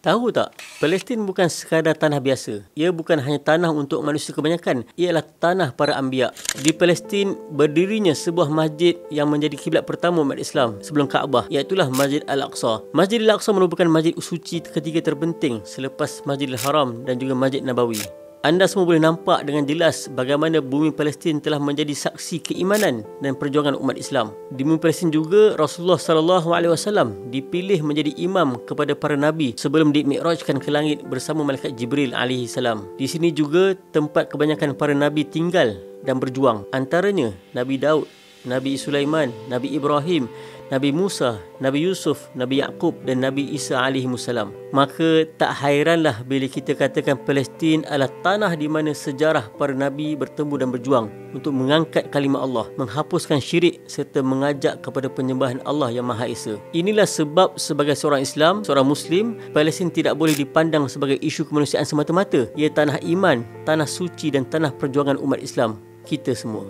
Tahu tak, Palestin bukan sekadar tanah biasa. Ia bukan hanya tanah untuk manusia kebanyakan. Ia adalah tanah para anbiya. Di Palestin berdirinya sebuah masjid yang menjadi kiblat pertama umat Islam sebelum Kaabah, iaitulah Masjid Al-Aqsa. Masjid Al-Aqsa merupakan masjid suci ketiga terpenting selepas Masjidil Haram dan juga Masjid Nabawi. Anda semua boleh nampak dengan jelas bagaimana bumi Palestin telah menjadi saksi keimanan dan perjuangan umat Islam. Di bumi Palestin juga Rasulullah SAW dipilih menjadi imam kepada para nabi sebelum dimi'rajkan ke langit bersama malaikat Jibril alaihi salam. Di sini juga tempat kebanyakan para nabi tinggal dan berjuang. Antaranya Nabi Daud, Nabi Sulaiman, Nabi Ibrahim, Nabi Musa, Nabi Yusuf, Nabi Yaqub dan Nabi Isa alaihimussalam. Maka tak hairanlah bila kita katakan Palestin adalah tanah di mana sejarah para nabi bertemu dan berjuang untuk mengangkat kalimah Allah, menghapuskan syirik serta mengajak kepada penyembahan Allah yang Maha Esa. Inilah sebab sebagai seorang Islam, seorang Muslim, Palestin tidak boleh dipandang sebagai isu kemanusiaan semata-mata. Ia tanah iman, tanah suci dan tanah perjuangan umat Islam kita semua.